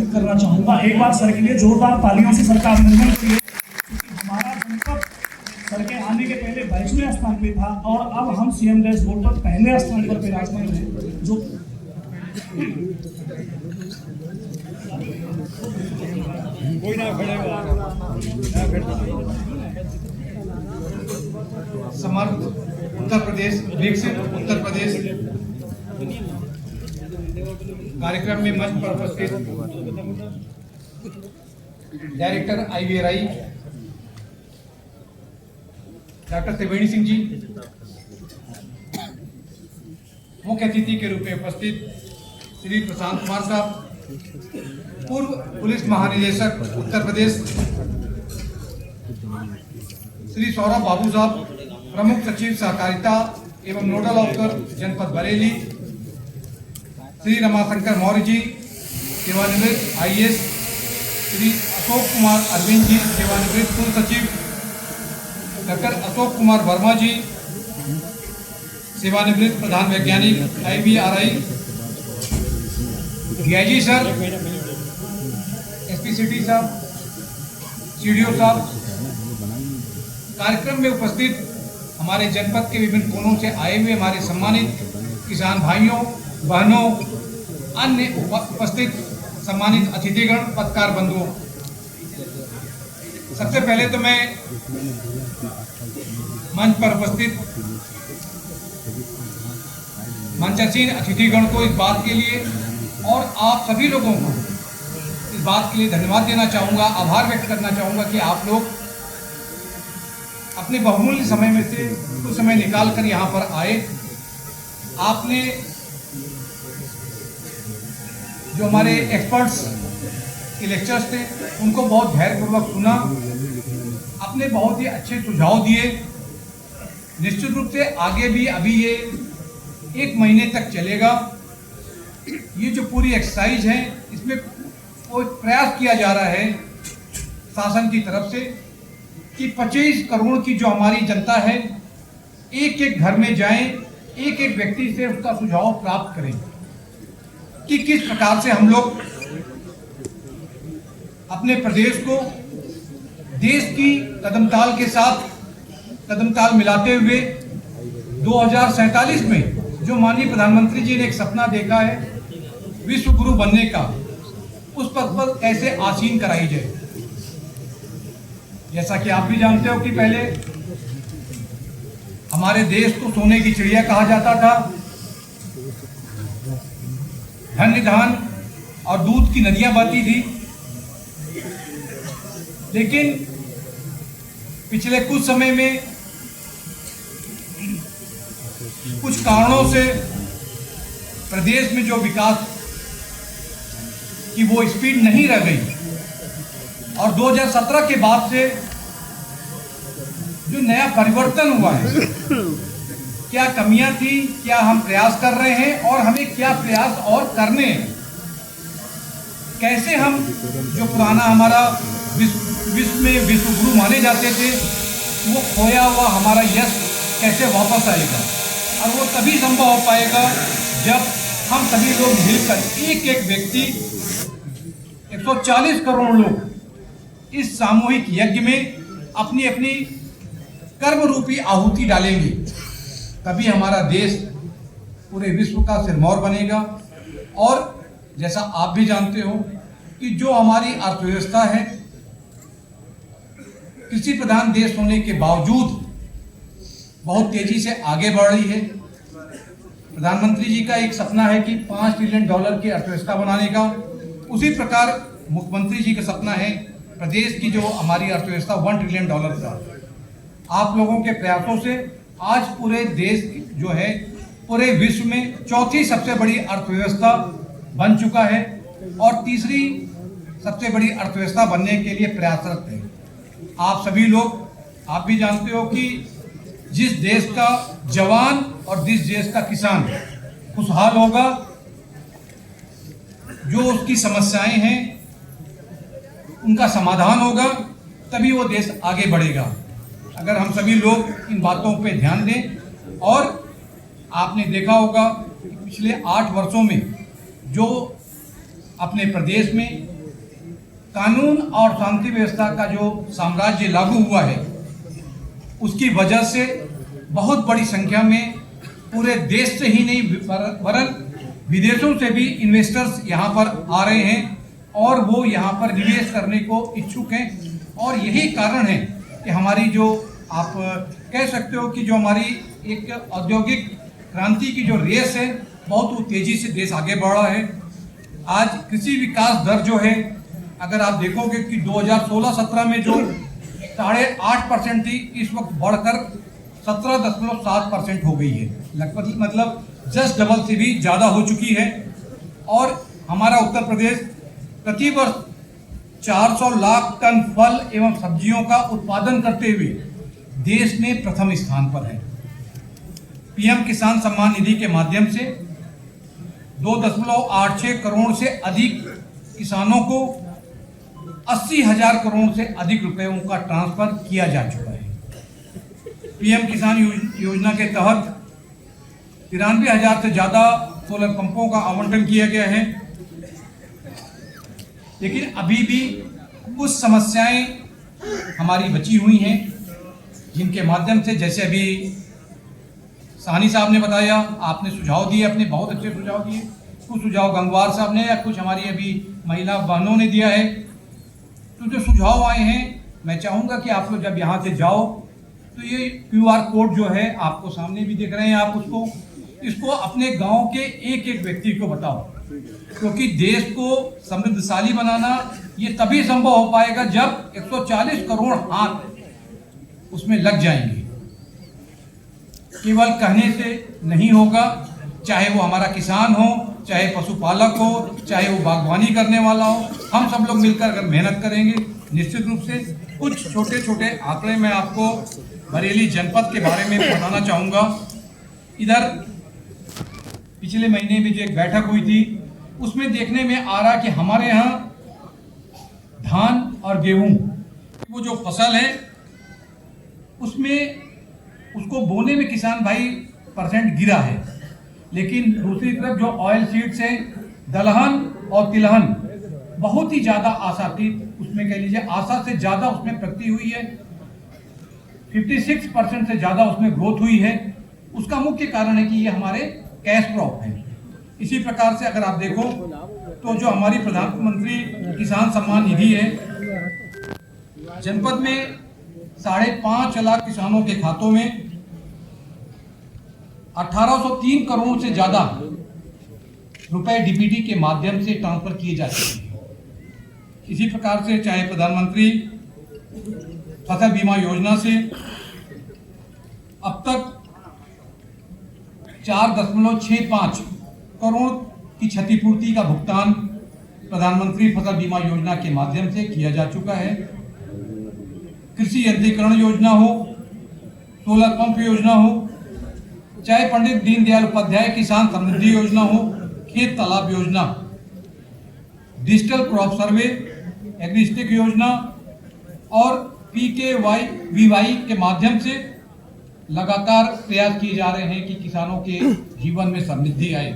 करना चाहूंगा एक बार सर के लिए जोरदार तालियों से सरकार अभिनंदन के लिए, क्योंकि हमारा जनपद सर के आने के पहले 22वें स्थान पे था और अब हम सीएम डैशबोर्ड पर पहले स्थान पर विराजमान हैं। जो कोई ना समर्थ उत्तर प्रदेश, विकसित उत्तर प्रदेश कार्यक्रम में मंच पर उपस्थित डायरेक्टर IVRI डॉक्टर त्रिवेणी सिंह जी, मुख्य अतिथि के रूप में उपस्थित श्री प्रशांत कुमार साहब, पूर्व पुलिस महानिदेशक उत्तर प्रदेश श्री सौरभ बाबू साहब, प्रमुख सचिव सहकारिता एवं नोडल ऑफिसर जनपद बरेली श्री रमाशंकर मौर्य जी, सेवानिवृत्त IAS श्री अशोक कुमार अरविंद जी, सेवानिवृत्त कुल सचिव डॉक्टर अशोक कुमार वर्मा जी, सेवानिवृत्त प्रधान वैज्ञानिक IVRI DIG sir, SP city साहब, CDO साहब, कार्यक्रम में उपस्थित हमारे जनपद के विभिन्न कोनों से आए हुए हमारे सम्मानित किसान भाइयों बहनों, अन्य उपस्थित सम्मानित अतिथिगण, पत्रकार बंधुओं, सबसे पहले तो मैं मंच पर उपस्थित मंचासीन अतिथिगण को इस बात के लिए और आप सभी लोगों को इस बात के लिए धन्यवाद देना चाहूँगा, आभार व्यक्त करना चाहूँगा कि आप लोग अपने बहुमूल्य समय में से कुछ समय निकाल कर यहाँ पर आए। आपने जो हमारे एक्सपर्ट्स के लेक्चर्स थे उनको बहुत धैर्यपूर्वक सुना, अपने बहुत ही अच्छे सुझाव दिए। निश्चित रूप से आगे भी अभी ये 1 महीने तक चलेगा। ये जो पूरी एक्सरसाइज है इसमें कोई प्रयास किया जा रहा है शासन की तरफ से कि 25 करोड़ की जो हमारी जनता है एक एक घर में जाएं, एक एक व्यक्ति से उसका सुझाव प्राप्त करें कि किस प्रकार से हम लोग अपने प्रदेश को देश की कदमताल के साथ कदमताल मिलाते हुए 2047 में जो माननीय प्रधानमंत्री जी ने एक सपना देखा है विश्व गुरु बनने का, उस पद पर कैसे आसीन कराई जाए। जैसा कि आप भी जानते हो कि पहले हमारे देश को सोने की चिड़िया कहा जाता था, धन्य धान और दूध की नदियां बहती थी, लेकिन पिछले कुछ समय में कुछ कारणों से प्रदेश में जो विकास की वो स्पीड नहीं रह गई और 2017 के बाद से जो नया परिवर्तन हुआ है, क्या कमियां थी, क्या हम प्रयास कर रहे हैं और हमें क्या प्रयास और करने हैं, कैसे हम जो पुराना हमारा विश्व में विश्व गुरु माने जाते थे वो खोया हुआ हमारा यश कैसे वापस आएगा। और वो तभी संभव हो पाएगा जब हम सभी लोग मिलकर एक एक व्यक्ति 140 करोड़ लोग इस सामूहिक यज्ञ में अपनी अपनी कर्म रूपी आहुति डालेंगे, तभी हमारा देश पूरे विश्व का सिरमौर बनेगा। और जैसा आप भी जानते हो कि जो हमारी अर्थव्यवस्था है, कृषि प्रधान देश होने के बावजूद बहुत तेजी से आगे बढ़ रही है। प्रधानमंत्री जी का एक सपना है कि $5 ट्रिलियन की अर्थव्यवस्था बनाने का, उसी प्रकार मुख्यमंत्री जी का सपना है प्रदेश की जो हमारी अर्थव्यवस्था $1 ट्रिलियन का। आप लोगों के प्रयासों से आज पूरे देश जो है पूरे विश्व में चौथी सबसे बड़ी अर्थव्यवस्था बन चुका है और तीसरी सबसे बड़ी अर्थव्यवस्था बनने के लिए प्रयासरत है। आप सभी लोग, आप भी जानते हो कि जिस देश का जवान और जिस देश का किसान खुशहाल होगा, जो उसकी समस्याएं हैं उनका समाधान होगा, तभी वो देश आगे बढ़ेगा। अगर हम सभी लोग इन बातों पे ध्यान दें। और आपने देखा होगा कि पिछले 8 वर्षों में जो अपने प्रदेश में कानून और शांति व्यवस्था का जो साम्राज्य लागू हुआ है, उसकी वजह से बहुत बड़ी संख्या में पूरे देश से ही नहीं वरन विदेशों से भी इन्वेस्टर्स यहाँ पर आ रहे हैं और वो यहाँ पर निवेश करने को इच्छुक हैं। और यही कारण है कि हमारी जो आप कह सकते हो कि जो हमारी एक औद्योगिक क्रांति की जो रेस है, बहुत तेजी से देश आगे बढ़ रहा है। आज कृषि विकास दर जो है, अगर आप देखोगे कि 2016-17 में जो 8.5% थी, इस वक्त बढ़कर 17.7% हो गई है। लगभग मतलब जस्ट डबल से भी ज़्यादा हो चुकी है। और हमारा उत्तर प्रदेश प्रति वर्ष 400 लाख टन फल एवं सब्जियों का उत्पादन करते हुए देश में प्रथम स्थान पर है। पीएम किसान सम्मान निधि के माध्यम से 2.86 करोड़ से अधिक किसानों को 80,000 करोड़ से अधिक रुपयों का ट्रांसफर किया जा चुका है। पीएम किसान योजना के तहत 93,000 से ज़्यादा सोलर पंपों का आवंटन किया गया है। लेकिन अभी भी कुछ समस्याएं हमारी बची हुई हैं, जिनके माध्यम से, जैसे अभी साहनी साहब ने बताया, आपने सुझाव दिए, अपने बहुत अच्छे सुझाव दिए। कुछ सुझाव गंगवार साहब ने या कुछ हमारी अभी महिला बहनों ने दिया है। तो जो सुझाव आए हैं, मैं चाहूँगा कि आप लोग जब यहाँ से जाओ तो ये QR कोड जो है आपको सामने भी दिख रहे हैं, आप इसको अपने गांव के एक एक व्यक्ति को बताओ, क्योंकि देश को समृद्धशाली बनाना ये तभी संभव हो पाएगा जब 140 करोड़ हाथ उसमें लग जाएंगे। केवल कहने से नहीं होगा, चाहे वो हमारा किसान हो, चाहे पशुपालक हो, चाहे वो बागवानी करने वाला हो, हम सब लोग मिलकर अगर मेहनत करेंगे, निश्चित रूप से कुछ छोटे छोटे आंकड़े मैं आपको बरेली जनपद के बारे में बताना चाहूँगा। इधर पिछले महीने में जो एक बैठक हुई थी, उसमें देखने में आ रहा कि हमारे यहाँ धान और गेहूं वो जो फसल है, उसमें उसको बोने में किसान भाई % गिरा है। लेकिन दूसरी तरफ जो ऑयल सीड्स है, दलहन और तिलहन, बहुत ही ज़्यादा आशातीत, उसमें कह लीजिए आशा से ज़्यादा उसमें प्रगति हुई है। 56% से ज़्यादा उसमें ग्रोथ हुई है। उसका मुख्य कारण है कि ये हमारे कैश क्रॉप है। इसी प्रकार से अगर आप देखो तो जो हमारी प्रधानमंत्री किसान सम्मान निधि है, जनपद में 5.5 लाख किसानों के खातों में 1803 करोड़ से ज्यादा रुपए DBT के माध्यम से ट्रांसफर किए जा चुके हैं। इसी प्रकार से चाहे प्रधानमंत्री फसल बीमा योजना से अब तक 4.65 करोड़ की क्षतिपूर्ति का भुगतान प्रधानमंत्री फसल बीमा योजना के माध्यम से किया जा चुका है। कृषि यंत्रीकरण योजना हो, सोलर पंप योजना हो, चाहे पंडित दीनदयाल उपाध्याय किसान समृद्धि योजना हो, खेत तालाब योजना, डिजिटल क्रॉप सर्वे, एग्रीस्टिक योजना और PKVY के माध्यम से लगातार प्रयास किए जा रहे हैं कि किसानों के जीवन में समृद्धि आए।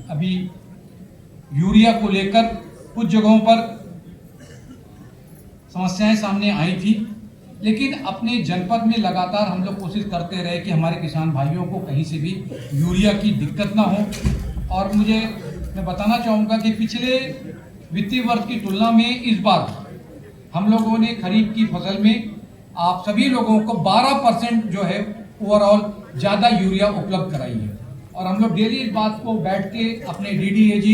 अभी यूरिया को लेकर कुछ जगहों पर समस्याएं सामने आई थी, लेकिन अपने जनपद में लगातार हम लोग कोशिश करते रहे कि हमारे किसान भाइयों को कहीं से भी यूरिया की दिक्कत ना हो। और मैं बताना चाहूँगा कि पिछले वित्तीय वर्ष की तुलना में इस बार हम लोगों ने खरीफ की फसल में आप सभी लोगों को 12% जो है ओवरऑल ज़्यादा यूरिया उपलब्ध कराई है। और हम लोग डेली इस बात को बैठ के अपने DDAG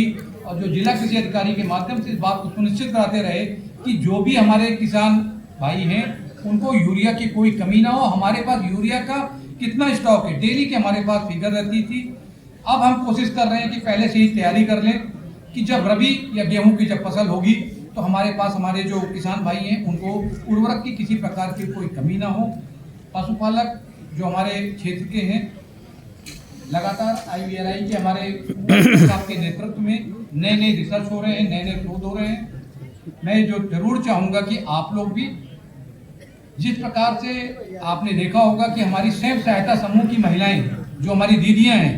और जो जिला कृषि अधिकारी के माध्यम से इस बात को सुनिश्चित कराते रहे कि जो भी हमारे किसान भाई हैं उनको यूरिया की कोई कमी ना हो। हमारे पास यूरिया का कितना स्टॉक है, डेली की हमारे पास फिगर रहती थी। अब हम कोशिश कर रहे हैं कि पहले से ही तैयारी कर लें कि जब रबी या गेहूं की जब फसल होगी तो हमारे पास हमारे जो किसान भाई हैं उनको उर्वरक की किसी प्रकार की कोई कमी ना हो। पशुपालक जो हमारे क्षेत्र के हैं, लगातार IVRI के हमारे साहब के नेतृत्व में नए नए रिसर्च हो रहे हैं, नए नए शोध हो रहे हैं। मैं जो जरूर चाहूँगा कि आप लोग भी जिस प्रकार से आपने देखा होगा कि हमारी स्वयं सहायता समूह की महिलाएं जो हमारी दीदियां हैं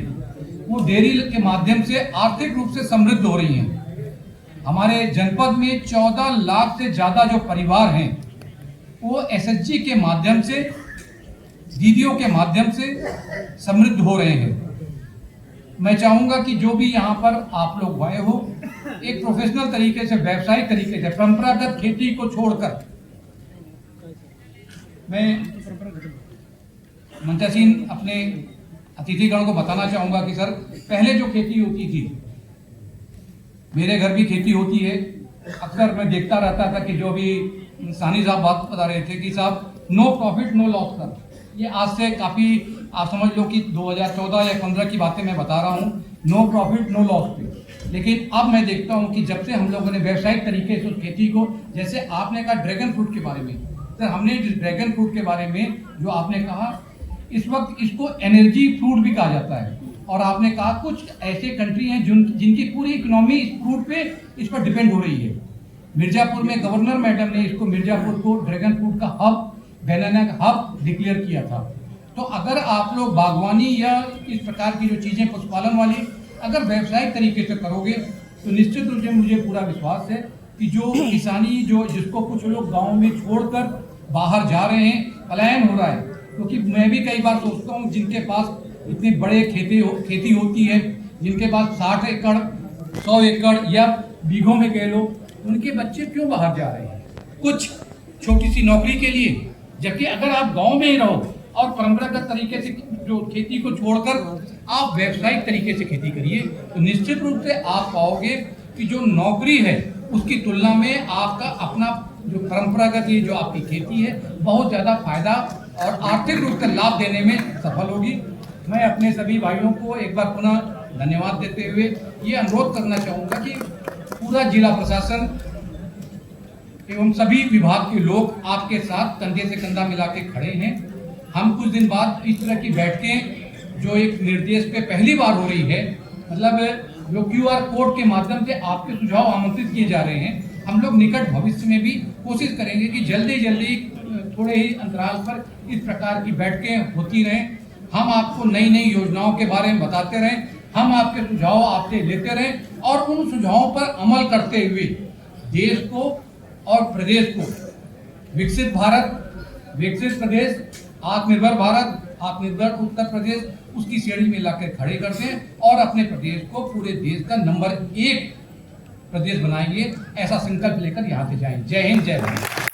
वो डेयरी के माध्यम से आर्थिक रूप से समृद्ध हो रही हैं। हमारे जनपद में 14 लाख से ज़्यादा जो परिवार हैं वो एसएचजी के माध्यम से, दीदियों के माध्यम से समृद्ध हो रहे हैं। मैं चाहूँगा कि जो भी यहाँ पर आप लोग आए हो, एक प्रोफेशनल तरीके से, व्यावसायिक तरीके से, परंपरागत खेती को छोड़कर, मैं मंचासीन अपने अतिथिगण को बताना चाहूँगा कि सर, पहले जो खेती होती थी, मेरे घर भी खेती होती है, अक्सर मैं देखता रहता था कि जो भी सानी साहब बात बता रहे थे कि साहब no profit no loss sir, ये आज से काफ़ी आप समझ लो कि 2014 या 15 की बातें मैं बता रहा हूँ, नो प्रॉफिट नो लॉस पे। लेकिन अब मैं देखता हूँ कि जब से हम लोगों ने व्यावसायिक तरीके से उस खेती को, जैसे आपने कहा ड्रैगन फ्रूट के बारे में, सर हमने ड्रैगन फ्रूट के बारे में जो आपने कहा, इस वक्त इसको एनर्जी फ्रूट भी कहा जाता है। और आपने कहा कुछ ऐसे कंट्री हैं जिनकी पूरी इकोनॉमी इस फ्रूट पे, इस पर डिपेंड हो रही है। मिर्जापुर में गवर्नर मैडम ने इसको, मिर्जापुर को ड्रैगन फ्रूट का हब, बनाना का हब डिक्लेयर किया था। तो अगर आप लोग बागवानी या इस प्रकार की जो चीज़ें पशुपालन वाली अगर व्यवसायिक तरीके से करोगे तो निश्चित रूप से मुझे पूरा विश्वास है कि जो किसानी जिसको कुछ लोग गाँव में छोड़कर बाहर जा रहे हैं, पलायन हो रहा है, क्योंकि मैं भी कई बार सोचता हूँ जिनके पास इतनी बड़े खेती होती है, जिनके पास 60 एकड़ 100 एकड़ या बीघों में कह लो, उनके बच्चे क्यों बाहर जा रहे हैं कुछ छोटी सी नौकरी के लिए। जबकि अगर आप गांव में ही रहो और परंपरागत तरीके से जो खेती को छोड़कर आप व्यावसायिक तरीके से खेती करिए तो निश्चित रूप से आप पाओगे कि जो नौकरी है उसकी तुलना में आपका अपना जो परंपरागत ये जो आपकी खेती है बहुत ज़्यादा फायदा और आर्थिक रूप से लाभ देने में सफल होगी। मैं अपने सभी भाइयों को एक बार पुनः धन्यवाद देते हुए ये अनुरोध करना चाहूँगा कि पूरा जिला प्रशासन एवं सभी विभाग के लोग आपके साथ कंधे से कंधा मिला के खड़े हैं। हम कुछ दिन बाद इस तरह की बैठकें जो एक निर्देश पे पहली बार हो रही है, मतलब जो QR कोड के माध्यम से आपके सुझाव आमंत्रित किए जा रहे हैं, हम लोग निकट भविष्य में भी कोशिश करेंगे कि जल्दी थोड़े ही अंतराल पर इस प्रकार की बैठकें होती रहें। हम आपको नई नई योजनाओं के बारे में बताते रहें, हम आपके सुझाव आपसे लेते रहें और उन सुझावों पर अमल करते हुए देश को और प्रदेश को विकसित भारत, विकसित प्रदेश, आत्मनिर्भर भारत, आत्मनिर्भर उत्तर प्रदेश, उसकी श्रेणी में लाकर खड़े करते हैं और अपने प्रदेश को पूरे देश का नंबर 1 प्रदेश बनाएंगे। ऐसा संकल्प लेकर यहाँ से जाएंगे। जय हिंद, जय भारत।